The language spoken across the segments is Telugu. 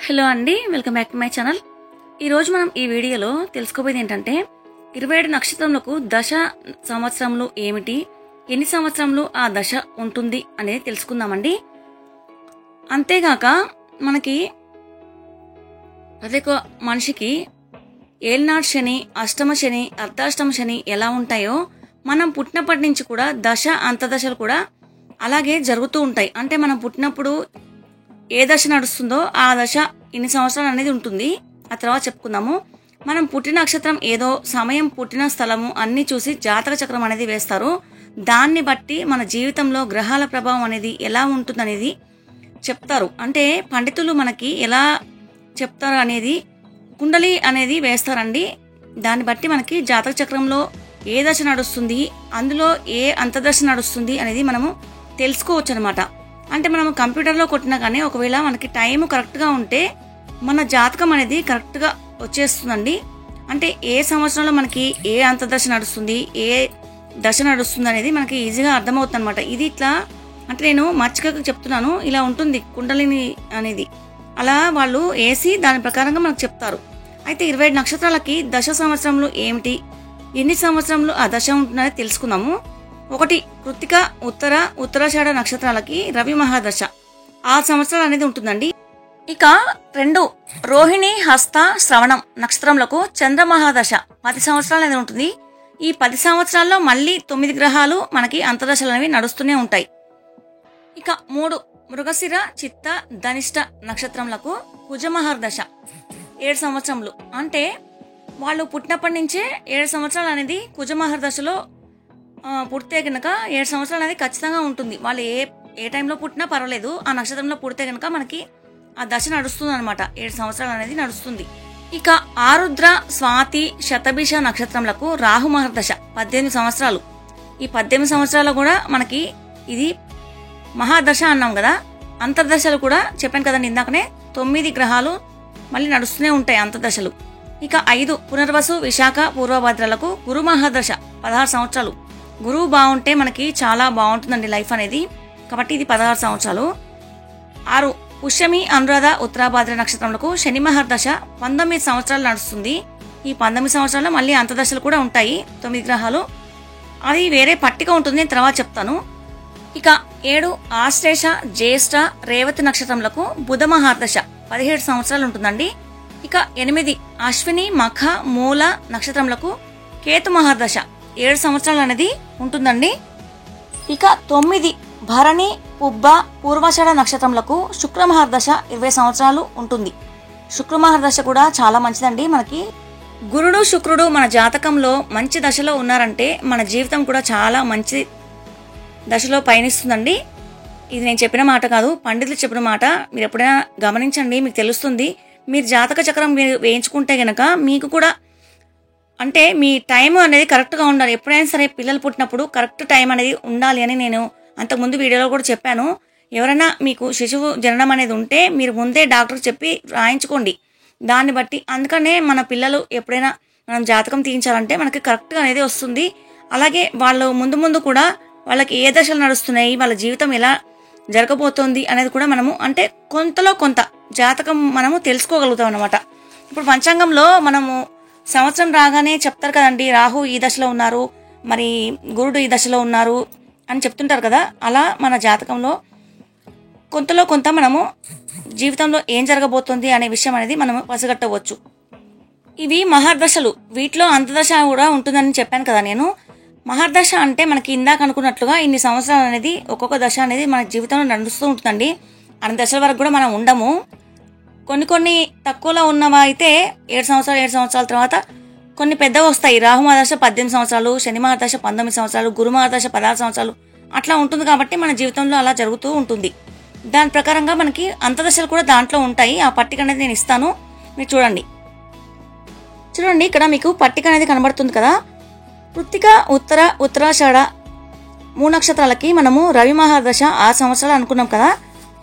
హలో అండి, welcome back to my channel. ఈరోజు మనం ఈ వీడియోలో తెలుసుకోబోయేది ఏంటంటే 27 నక్షత్రములకు దశ సంవత్సరములు ఏమిటి, ఎన్ని సంవత్సరములు ఆ దశ ఉంటుంది అనేది తెలుసుకుందామండి. అంతేగాక మనకి ప్రతి ఒక్క మనిషికి ఏలినాడు శని, అష్టమ శని, అర్ధాష్టమ శని ఎలా ఉంటాయో మనం పుట్టినప్పటి నుంచి కూడా దశ అంతదశలు కూడా అలాగే జరుగుతూ ఉంటాయి. అంటే మనం పుట్టినప్పుడు ఏ దశ నడుస్తుందో ఆ దశ ఇన్ని సంవత్సరాలు అనేది ఉంటుంది. ఆ తర్వాత చెప్పుకుందాము. మనం పుట్టిన నక్షత్రం ఏదో, సమయం, పుట్టిన స్థలము అన్ని చూసి జాతక చక్రం అనేది వేస్తారు. దాన్ని బట్టి మన జీవితంలో గ్రహాల ప్రభావం అనేది ఎలా ఉంటుందనేది చెప్తారు. అంటే పండితులు మనకి ఎలా చెప్తారు అనేది కుండలి అనేది వేస్తారండి. దాన్ని బట్టి మనకి జాతక చక్రంలో ఏ దశ నడుస్తుంది, అందులో ఏ అంతదశ నడుస్తుంది అనేది మనము తెలుసుకోవచ్చు అనమాట. అంటే మనము కంప్యూటర్లో కొట్టినా కానీ ఒకవేళ మనకి టైం కరెక్ట్గా ఉంటే మన జాతకం అనేది కరెక్ట్గా వచ్చేస్తుందండి. అంటే ఏ సంవత్సరంలో మనకి ఏ అంతదశ నడుస్తుంది, ఏ దశ నడుస్తుంది అనేది మనకి ఈజీగా అర్థమవుతుంది అనమాట. ఇది ఇట్లా అంటే నేను మచ్చికకు చెప్తున్నాను, ఇలా ఉంటుంది కుండలిని అనేది. అలా వాళ్ళు వేసి దాని ప్రకారంగా మనకు చెప్తారు. అయితే 27 నక్షత్రాలకి దశ సంవత్సరములు ఏమిటి, ఎన్ని సంవత్సరములు ఆ దశ ఉంటుందని తెలుసుకుందాము. 1 కృత్తిక, ఉత్తరాషాఢ నక్షత్రాలకి రవి మహాదశ 6 సంవత్సరాలు అనేది ఉంటుందండి. ఇక 2 రోహిణి, హస్త, శ్రవణం నక్షత్రములకు చంద్ర మహాదశ 10 సంవత్సరాలు అనేది ఉంటుంది. ఈ 10 సంవత్సరాల్లో మళ్ళీ 9 గ్రహాలు మనకి అంతదశలు అనేవి నడుస్తూనే ఉంటాయి. ఇక 3 మృగశిర, చిత్త, ధనిష్ట నక్షత్రములకు కుజ మహాదశ 7 సంవత్సరములు. అంటే వాళ్ళు పుట్టినప్పటి నుంచే 7 సంవత్సరాలు అనేది కుజ మహాదశలో పుడితే కనుక 7 సంవత్సరాలు అనేది ఖచ్చితంగా ఉంటుంది. వాళ్ళు ఏ టైంలో పుట్టినా పర్వాలేదు, ఆ నక్షత్రంలో పుడితే కనుక మనకి ఆ దశ నడుస్తుంది అనమాట. 7 సంవత్సరాలు అనేది నడుస్తుంది. ఇక ఆరుద్ర, స్వాతి, శతభిష నక్షత్రములకు రాహు మహర్దశ 18 సంవత్సరాలు. ఈ 18 సంవత్సరాలు కూడా మనకి ఇది మహాదశ అన్నాం కదా. అంతర్దశలు కూడా చెప్పాను కదండి ఇందాకనే, 9 గ్రహాలు మళ్ళీ నడుస్తూనే ఉంటాయి అంతర్దశలు. ఇక 5 పునర్వసు, విశాఖ, పూర్వభద్రలకు గురు మహాదశ 16 సంవత్సరాలు. గురువు బాగుంటే మనకి చాలా బాగుంటుందండి లైఫ్ అనేది, కాబట్టి ఇది 16 సంవత్సరాలు. 6 పుష్యమి, అనురాధ, ఉత్తరాభాద్ర నక్షత్రములకు శని మహర్దశ 19 సంవత్సరాలు నడుస్తుంది. ఈ 19 సంవత్సరాల్లో మళ్ళీ అంతదశలు కూడా ఉంటాయి 9 గ్రహాలు. అది వేరే పట్టిక ఉంటుంది, నేను తర్వాత చెప్తాను. ఇక 7 ఆశ్లేష, జ్యేష్ఠ, రేవతి నక్షత్రములకు బుధ మహాదశ 17 సంవత్సరాలు ఉంటుందండి. ఇక 8 అశ్విని, మఖ, మూల నక్షత్రములకు కేతు మహాదశ 7 సంవత్సరాలు అనేది ఉంటుందండి. ఇక 9 భరణి, పుబ్బ, పూర్వాషాఢ నక్షత్రములకు శుక్ర మహాదశ 20 సంవత్సరాలు ఉంటుంది. శుక్ర మహాదశ కూడా చాలా మంచిదండి. మనకి గురుడు, శుక్రుడు మన జాతకంలో మంచి దశలో ఉన్నారంటే మన జీవితం కూడా చాలా మంచి దశలో పయనిస్తుందండి. ఇది నేను చెప్పిన మాట కాదు, పండితులు చెప్పిన మాట. మీరు ఎప్పుడైనా గమనించండి, మీకు తెలుస్తుంది. మీరు జాతక చక్రం మీరు వేయించుకుంటే గనక మీకు కూడా అంటే మీ టైం అనేది కరెక్ట్గా ఉండాలి. ఎప్పుడైనా సరే పిల్లలు పుట్టినప్పుడు కరెక్ట్ టైం అనేది ఉండాలి అని నేను అంతకుముందు వీడియోలో కూడా చెప్పాను. ఎవరైనా మీకు శిశువు జననం అనేది ఉంటే మీరు ముందే డాక్టర్ చెప్పి రాయించుకోండి. దాన్ని బట్టి అందుకనే మన పిల్లలు ఎప్పుడైనా మనం జాతకం తీయించాలంటే మనకి కరెక్ట్గా అనేది వస్తుంది. అలాగే వాళ్ళు ముందు ముందు కూడా వాళ్ళకి ఏ దశలు నడుస్తున్నాయి, వాళ్ళ జీవితం ఎలా జరగబోతోంది అనేది కూడా మనము అంటే కొంతలో కొంత జాతకం మనము తెలుసుకోగలుగుతాం అనమాట. ఇప్పుడు పంచాంగంలో మనము సంవత్సరం రాగానే చెప్తారు కదండి, రాహు ఈ దశలో ఉన్నారు, మరి గురుడు ఈ దశలో ఉన్నారు అని చెప్తుంటారు కదా. అలా మన జాతకంలో కొంతలో కొంత మనము జీవితంలో ఏం జరగబోతుంది అనే విషయం అనేది మనము పసిగట్టవచ్చు. ఇవి మహర్దశలు, వీటిలో అంతదశ కూడా ఉంటుందని చెప్పాను కదా నేను. మహర్దశ అంటే మనకి ఇందాక అనుకున్నట్లుగా ఇన్ని సంవత్సరాలు అనేది ఒక్కొక్క దశ అనేది మన జీవితంలో నడుస్తూ ఉంటుందండి. అన్ని దశల వరకు కూడా మనం ఉండము. కొన్ని తక్కువలో ఉన్నవా అయితే 7 సంవత్సరాల తర్వాత కొన్ని పెద్దవి వస్తాయి. రాహు మహాదశ 18 సంవత్సరాలు, శని మహాదశ 19 సంవత్సరాలు, గురు మహాదశ 16 సంవత్సరాలు అట్లా ఉంటుంది. కాబట్టి మన జీవితంలో అలా జరుగుతూ ఉంటుంది. దాని ప్రకారంగా మనకి అంతదశలు కూడా దాంట్లో ఉంటాయి. ఆ పట్టిక అనేది నేను ఇస్తాను, మీరు చూడండి. ఇక్కడ మీకు పట్టిక అనేది కనబడుతుంది కదా. కృత్తిక, ఉత్తరాషాఢ 3 నక్షత్రాలకి మనము రవి మహాదశ 6 సంవత్సరాలు అనుకున్నాం కదా.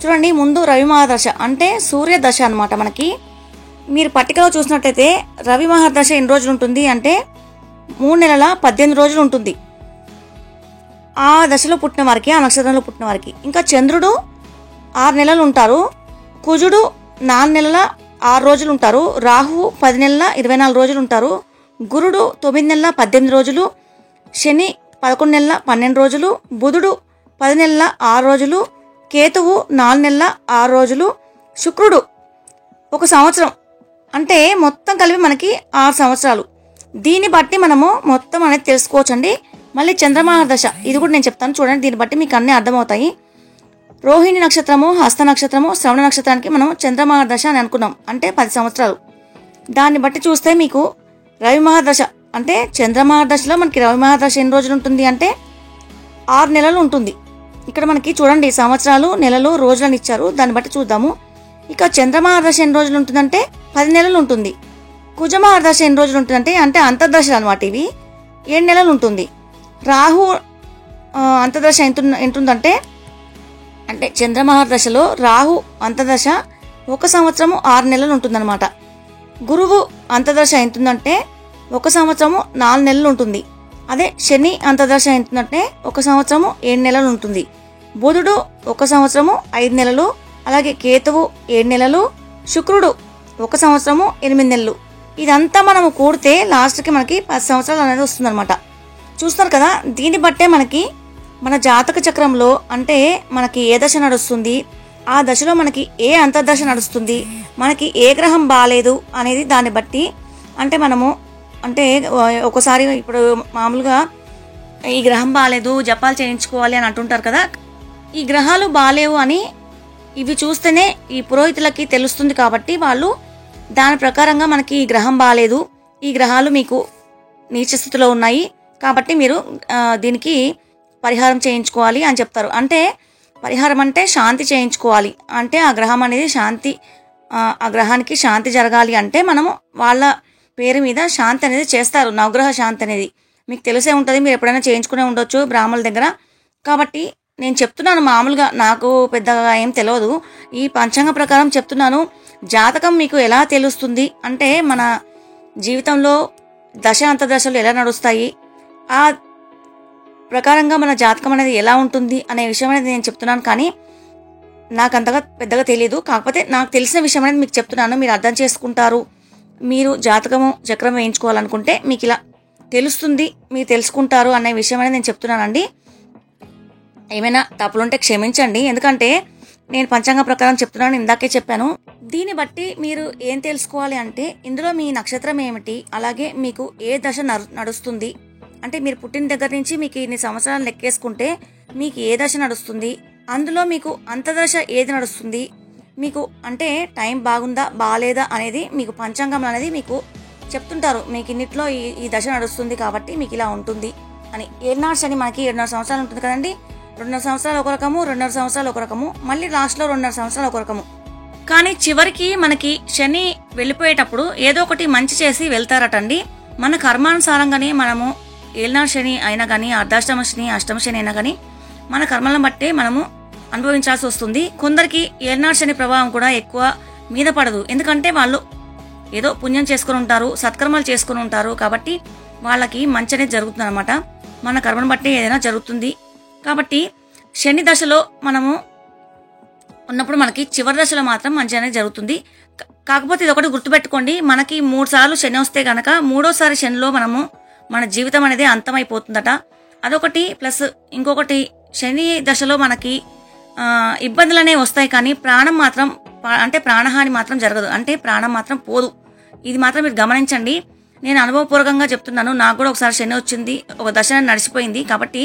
చూడండి, ముందు రవి మహాదశ అంటే సూర్య దశ అనమాట. మనకి మీరు పట్టికలో చూసినట్లయితే రవి మహాదశ ఎన్ని రోజులు ఉంటుంది అంటే 3 నెలల 18 రోజులు ఉంటుంది ఆ దశలో పుట్టిన వారికి, ఆ నక్షత్రంలో పుట్టిన వారికి. ఇంకా చంద్రుడు 6 నెలలు ఉంటారు, కుజుడు 4 నెలల 6 రోజులు ఉంటారు. రాహువు 10 నెలల 24 రోజులు ఉంటారు. గురుడు 9 నెలల 18 రోజులు, శని 11 నెలల 12 రోజులు, బుధుడు 10 నెలల 6 రోజులు, కేతువు 4 నెలల 6 రోజులు, శుక్రుడు 1 సంవత్సరం. అంటే మొత్తం కలిపి మనకి 6 సంవత్సరాలు. దీన్ని బట్టి మనము మొత్తం అనేది తెలుసుకోవచ్చండి. మళ్ళీ చంద్రమహర్దశ ఇది కూడా నేను చెప్తాను చూడండి. దీన్ని బట్టి మీకు అన్నీ అర్థమవుతాయి. రోహిణి నక్షత్రము, హస్త నక్షత్రము, శ్రవణ నక్షత్రానికి మనం చంద్రమహర్దశ అని అనుకున్నాం. అంటే 10 సంవత్సరాలు. దాన్ని బట్టి చూస్తే మీకు రవి మహర్దశ అంటే చంద్రమహర్దశలో మనకి రవి మహర్దశ ఎన్ని రోజులు ఉంటుంది అంటే 6 నెలలు ఉంటుంది. ఇక్కడ మనకి చూడండి సంవత్సరాలు, నెలలు, రోజులను ఇచ్చారు. దాన్ని బట్టి చూద్దాము. ఇక చంద్రమహర్దశ ఎన్ని రోజులు ఉంటుందంటే 10 నెలలు ఉంటుంది. కుజమహర్దశ ఎన్ని రోజులు ఉంటుందంటే అంటే అంతర్దశలు అనమాట. ఇవి 7 నెలలు ఉంటుంది. రాహు అంతర్దశ ఎంతుందంటే అంటే చంద్రమహర్దశలో రాహు అంతర్దశ 1 సంవత్సరము 6 నెలలు ఉంటుందన్నమాట. గురువు అంతర్దశ ఎంతుందంటే 1 సంవత్సరము 4 నెలలు ఉంటుంది. అదే శని అంతర్దశ ఎంతుందంటే 1 సంవత్సరము 7 నెలలు ఉంటుంది. బుధుడు 1 సంవత్సరము 5 నెలలు, అలాగే కేతువు 7 నెలలు, శుక్రుడు 1 సంవత్సరము 8 నెలలు. ఇదంతా మనము కూడితే లాస్ట్కి మనకి 10 సంవత్సరాలు అనేది వస్తుందన్నమాట. చూస్తున్నారు కదా. దీన్ని బట్టే మనకి మన జాతక చక్రంలో అంటే మనకి ఏ దశ నడుస్తుంది, ఆ దశలో మనకి ఏ అంతర్దశ నడుస్తుంది, మనకి ఏ గ్రహం బాగాలేదు అనేది దాన్ని బట్టి అంటే మనము అంటే ఒకసారి ఇప్పుడు మామూలుగా ఈ గ్రహం బాగాలేదు జపాలు చేయించుకోవాలి అని అంటుంటారు కదా. ఈ గ్రహాలు బాగాలేవు అని ఇవి చూస్తేనే ఈ పురోహితులకి తెలుస్తుంది. కాబట్టి వాళ్ళు దాని ప్రకారంగా మనకి ఈ గ్రహం బాగాలేదు, ఈ గ్రహాలు మీకు నీచ స్థితిలో ఉన్నాయి కాబట్టి మీరు దీనికి పరిహారం చేయించుకోవాలి అని చెప్తారు. అంటే పరిహారం అంటే శాంతి చేయించుకోవాలి. అంటే ఆ గ్రహం అనేది శాంతి, ఆ గ్రహానికి శాంతి జరగాలి అంటే మనము వాళ్ళ పేరు మీద శాంతి అనేది చేస్తారు. నవగ్రహ శాంతి అనేది మీకు తెలిసే ఉంటుంది. మీరు ఎప్పుడైనా చేయించుకునే ఉండొచ్చు బ్రాహ్మణుల దగ్గర. కాబట్టి నేను చెప్తున్నాను మామూలుగా, నాకు పెద్దగా ఏం తెలియదు. ఈ పంచాంగ ప్రకారం చెప్తున్నాను. జాతకం మీకు ఎలా తెలుస్తుంది అంటే మన జీవితంలో దశ అంతర్దశలు ఎలా నడుస్తాయి, ఆ ప్రకారంగా మన జాతకం అనేది ఎలా ఉంటుంది అనే విషయం అనేది నేను చెప్తున్నాను. కానీ నాకు అంతగా పెద్దగా తెలియదు. కాకపోతే నాకు తెలిసిన విషయం అనేది మీకు చెప్తున్నాను. మీరు అర్థం చేసుకుంటారు. మీరు జాతకము చక్రం వేయించుకోవాలనుకుంటే మీకు ఇలా తెలుస్తుంది, మీరు తెలుసుకుంటారు అనే విషయం అనేది నేను చెప్తున్నానండి. ఏమైనా తప్పులుంటే క్షమించండి. ఎందుకంటే నేను పంచాంగ ప్రకారం చెప్తున్నాను, ఇందాకే చెప్పాను. దీన్ని బట్టి మీరు ఏం తెలుసుకోవాలి అంటే ఇందులో మీ నక్షత్రం ఏమిటి, అలాగే మీకు ఏ దశ నడుస్తుంది అంటే మీరు పుట్టిన దగ్గర నుంచి మీకు ఇన్ని సంవత్సరాలు లెక్కేసుకుంటే మీకు ఏ దశ నడుస్తుంది, అందులో మీకు అంతదశ ఏది నడుస్తుంది, మీకు అంటే టైం బాగుందా బాగాలేదా అనేది మీకు పంచాంగం అనేది మీకు చెప్తుంటారు. మీకు ఇన్నిట్లో ఈ దశ నడుస్తుంది కాబట్టి మీకు ఇలా ఉంటుంది అని. 7 శని మనకి 7.5 సంవత్సరాలు ఉంటుంది కదండి. 2.5 సంవత్సరాలు ఒక రకము, 2.5 సంవత్సరాలు ఒక రకము, మళ్ళీ లాస్ట్లో 2.5 సంవత్సరాలు ఒక రకము. కానీ చివరికి మనకి శని వెళ్ళిపోయేటప్పుడు ఏదో ఒకటి మంచి చేసి వెళ్తారటండి. మన కర్మానుసారంగానే మనము 7 శని అయినా కానీ, అర్ధాష్టమ శని, అష్టమ శని అయినా కానీ మన కర్మలను బట్టే మనము అనుభవించాల్సి వస్తుంది. కొందరికి 7 శని ప్రభావం కూడా ఎక్కువ మీద పడదు. ఎందుకంటే వాళ్ళు ఏదో పుణ్యం చేసుకుని ఉంటారు, సత్కర్మలు చేసుకుని ఉంటారు. కాబట్టి వాళ్ళకి మంచి అనేది జరుగుతుంది అనమాట. మన కర్మను బట్టి ఏదైనా జరుగుతుంది. కాబట్టి శని దశలో మనము ఉన్నప్పుడు మనకి చివరి దశలో మాత్రం మంచి అనేది జరుగుతుంది. కాకపోతే ఇది ఒకటి గుర్తుపెట్టుకోండి, మనకి 3 సార్లు శని వస్తే గనక 3వసారి శనిలో మనము మన జీవితం అనేది అంతమైపోతుందట. అదొకటి. ప్లస్ ఇంకొకటి, శని దశలో మనకి ఇబ్బందులు అనేవి వస్తాయి కానీ ప్రాణం మాత్రం అంటే ప్రాణహాని మాత్రం జరగదు. అంటే ప్రాణం మాత్రం పోదు. ఇది మాత్రం మీరు గమనించండి. నేను అనుభవపూర్వకంగా చెప్తున్నాను. నాకు కూడా ఒకసారి శని వచ్చింది, ఒక దశ నడిచిపోయింది. కాబట్టి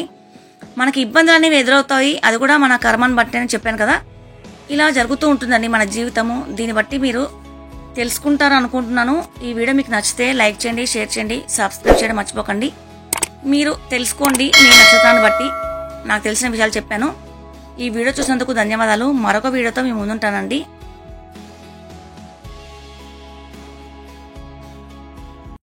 మనకి ఇబ్బందులు అనేవి ఎదురవుతాయి. అది కూడా మన కర్మను బట్టి అని చెప్పాను కదా. ఇలా జరుగుతూ ఉంటుందండి మన జీవితము. దీన్ని బట్టి మీరు తెలుసుకుంటారు అనుకుంటున్నాను. ఈ వీడియో మీకు నచ్చితే లైక్ చేయండి, షేర్ చేయండి, సబ్స్క్రైబ్ చేయడం మర్చిపోకండి. మీరు తెలుసుకోండి. మీ నక్షత్రాన్ని బట్టి నాకు తెలిసిన విషయాలు చెప్పాను. ఈ వీడియో చూసినందుకు ధన్యవాదాలు. మరొక వీడియోతో మీ ముందుంటానండి.